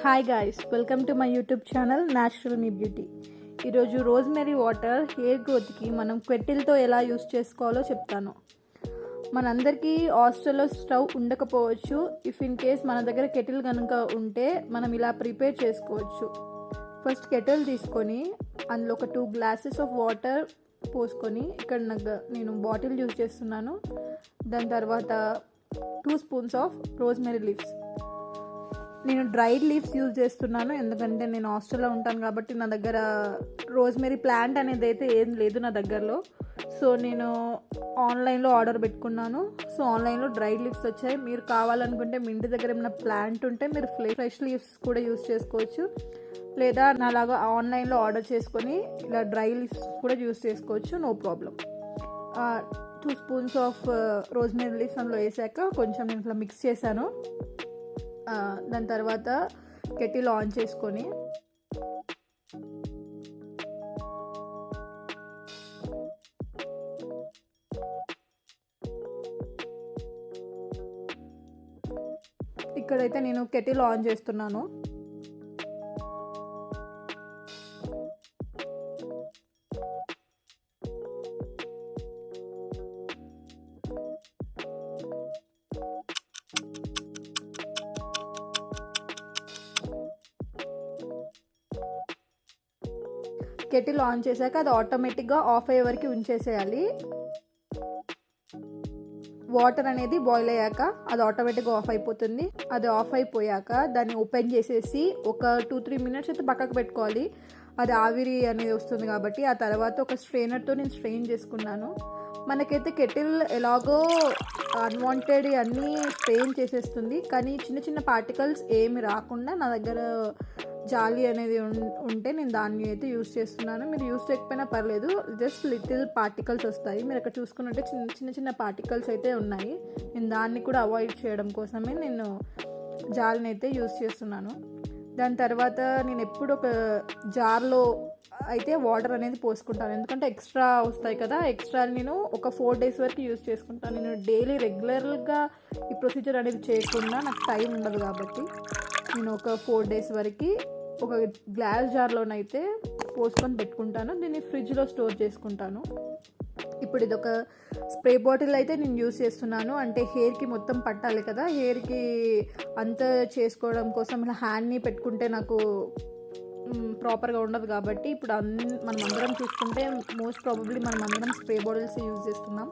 Hi guys, welcome to my YouTube channel natural me beauty. ఈరోజు rosemary water hair గ్రోత్కి మనం కెటిల్తో ఎలా use చేసుకోవాలో చెప్తాను. మనందరికీ హాస్టల్లో స్టవ్ ఉండకపోవచ్చు. ఇఫ్ ఇన్ కేస్ మన దగ్గర కెటిల్ కనుక ఉంటే మనం ఇలా ప్రిపేర్ చేసుకోవచ్చు. ఫస్ట్ కెటిల్ తీసుకొని అందులో ఒక 2 గ్లాసెస్ ఆఫ్ వాటర్ పోసుకొని, ఇక్కడ నేను బాటిల్ యూజ్ చేస్తున్నాను. దాని తర్వాత 2 స్పూన్స్ ఆఫ్ రోజ్మెరీ లీవ్స్. నేను డ్రైడ్ లీవ్స్ యూజ్ చేస్తున్నాను, ఎందుకంటే నేను హాస్టల్లో ఉంటాను కాబట్టి నా దగ్గర రోజ్మెరీ ప్లాంట్ అనేది అయితే ఏం లేదు నా దగ్గరలో. సో నేను ఆన్లైన్లో ఆర్డర్ పెట్టుకున్నాను. సో ఆన్లైన్లో డ్రైడ్ లీవ్స్ వచ్చాయి. మీరు కావాలనుకుంటే మీ ఇంటి దగ్గర ఏమైనా ప్లాంట్ ఉంటే మీరు ఫ్రెష్ లీవ్స్ కూడా యూజ్ చేసుకోవచ్చు, లేదా నాలాగా ఆన్లైన్లో ఆర్డర్ చేసుకొని ఇలా డ్రై లీవ్స్ కూడా యూజ్ చేసుకోవచ్చు, no problem. 2 spoons of rosemary leaves అందులో వేసాక కొంచెం నేను ఇట్లా మిక్స్ చేశాను. దాని తర్వాత కెటిల్ ఆన్ చేసుకొని ఇక్కడైతే నేను కెటిల్ ఆన్ చేస్తున్నాను. కెటిల్ ఆన్ చేశాక అది ఆటోమేటిక్గా ఆఫ్ అయ్యే వరకు ఉంచేసేయాలి. వాటర్ అనేది బాయిల్ అయ్యాక అది ఆటోమేటిక్గా ఆఫ్ అయిపోతుంది. అది ఆఫ్ అయిపోయాక దాన్ని ఓపెన్ చేసేసి ఒక 2-3 మినిట్స్ అయితే పక్కకు పెట్టుకోవాలి. అది ఆవిరి అనేది వస్తుంది కాబట్టి. ఆ తర్వాత ఒక స్ట్రెయినర్తో నేను స్ట్రెయిన్ చేసుకున్నాను. మనకైతే కెటిల్ ఎలాగో అన్వాంటెడ్ అన్నీ స్ట్రెయిన్ చేసేస్తుంది, కానీ చిన్న చిన్న పార్టికల్స్ ఏమి రాకుండా నా దగ్గర జాలి అనేది ఉంటే నేను దాన్ని అయితే యూస్ చేస్తున్నాను. మీరు యూస్ చేయకపోయినా పర్లేదు, జస్ట్ లిటిల్ పార్టికల్స్ వస్తాయి. మీరు అక్కడ చూసుకున్నట్టే చిన్న చిన్న పార్టికల్స్ అయితే ఉన్నాయి. నేను దాన్ని కూడా అవాయిడ్ చేయడం కోసమే నేను జాలిని అయితే యూస్ చేస్తున్నాను. దాని తర్వాత నేను ఎప్పుడు ఒక జార్లో అయితే వాటర్ అనేది పోసుకుంటాను, ఎందుకంటే ఎక్స్ట్రా వస్తాయి కదా. ఎక్స్ట్రా నేను ఒక 4 days వరకు యూస్ చేసుకుంటాను. నేను డైలీ రెగ్యులర్గా ఈ ప్రొసీజర్ అనేది చేయకుండా నాకు టైం ఉండదు కాబట్టి నేను ఒక 4 days వరకు ఒక గ్లాస్ జార్లోనైతే పోసుకొని పెట్టుకుంటాను. దీన్ని ఫ్రిడ్జ్లో స్టోర్ చేసుకుంటాను. ఇప్పుడు ఇది ఒక స్ప్రే బాటిల్ అయితే నేను యూస్ చేస్తున్నాను, అంటే హెయిర్కి మొత్తం పట్టాలి కదా. హెయిర్కి అంతా చేసుకోవడం కోసం ఇలా హ్యాండ్ని పెట్టుకుంటే నాకు ప్రాపర్గా ఉండదు కాబట్టి ఇప్పుడు మనం అందరం చూసుకుంటే మోస్ట్ ప్రాబబ్లీ మనం అందరం స్ప్రే బాటిల్స్ యూజ్ చేస్తున్నాం.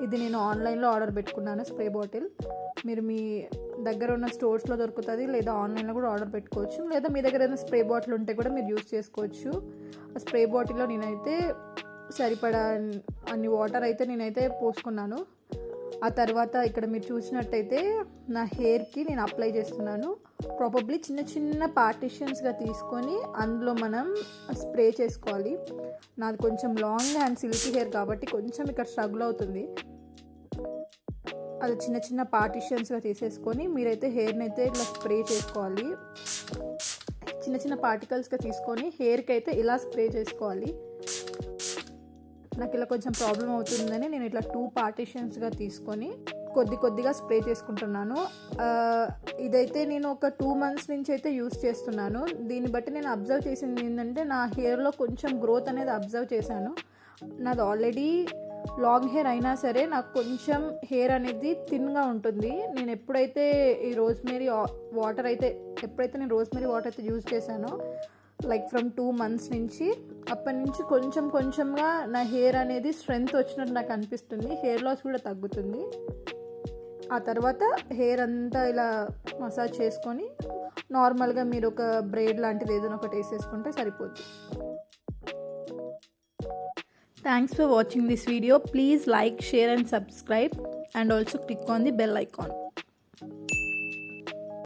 ఇది నేను ఆన్లైన్లో ఆర్డర్ పెట్టుకున్నాను స్ప్రే బాటిల్. మీరు మీ దగ్గర ఉన్న స్టోర్స్లో దొరుకుతుంది, లేదా ఆన్లైన్లో కూడా ఆర్డర్ పెట్టుకోవచ్చు, లేదా మీ దగ్గర ఏదైనా స్ప్రే బాటిల్ ఉంటే కూడా మీరు యూజ్ చేసుకోవచ్చు. ఆ స్ప్రే బాటిల్లో నేనైతే సరిపడా అన్ని వాటర్ అయితే నేనైతే పోసుకున్నాను. ఆ తర్వాత ఇక్కడ మీరు చూసినట్టయితే నా హెయిర్కి నేను అప్లై చేస్తున్నాను. ప్రాబబ్లీ చిన్న చిన్న పార్టిషన్స్గా తీసుకొని అందులో మనం స్ప్రే చేసుకోవాలి. నాది కొంచెం లాంగ్ అండ్ సిల్కీ హెయిర్ కాబట్టి కొంచెం ఇక్కడ స్ట్రగుల్ అవుతుంది. అది చిన్న చిన్న పార్టిషన్స్గా తీసేసుకొని మీరైతే హెయిర్ని అయితే ఇట్లా స్ప్రే చేసుకోవాలి. చిన్న చిన్న పార్టికల్స్గా తీసుకొని హెయిర్కి అయితే ఇలా స్ప్రే చేసుకోవాలి. నాకు ఇలా కొంచెం ప్రాబ్లం అవుతుందని నేను ఇట్లా 2 పార్టిషన్స్గా తీసుకొని కొద్దిగా స్ప్రే చేసుకుంటున్నాను. ఇదైతే నేను ఒక 2 months నుంచి అయితే యూస్ చేస్తున్నాను. దీన్ని బట్టి నేను అబ్జర్వ్ చేసింది ఏంటంటే నా హెయిర్లో కొంచెం గ్రోత్ అనేది అబ్జర్వ్ చేశాను. నాది ఆల్రెడీ లాంగ్ హెయిర్ అయినా సరే నాకు కొంచెం హెయిర్ అనేది థిన్గా ఉంటుంది. నేను ఎప్పుడైతే ఈ రోజ్మెరీ వాటర్ అయితే యూజ్ చేశానో లైక్ ఫ్రమ్ 2 months నుంచి, అప్పటి నుంచి కొంచెంగా నా హెయిర్ అనేది స్ట్రెంగ్త్ వచ్చినట్టు నాకు అనిపిస్తుంది. హెయిర్ లాస్ కూడా తగ్గుతుంది. ఆ తర్వాత హెయిర్ అంతా ఇలా మసాజ్ చేసుకొని నార్మల్గా మీరు ఒక బ్రేడ్ లాంటిది ఏదైనా ఒకటి వేసేసుకుంటే సరిపోద్ది. Thanks for watching this video. Please like, share and subscribe, and also click on the bell icon.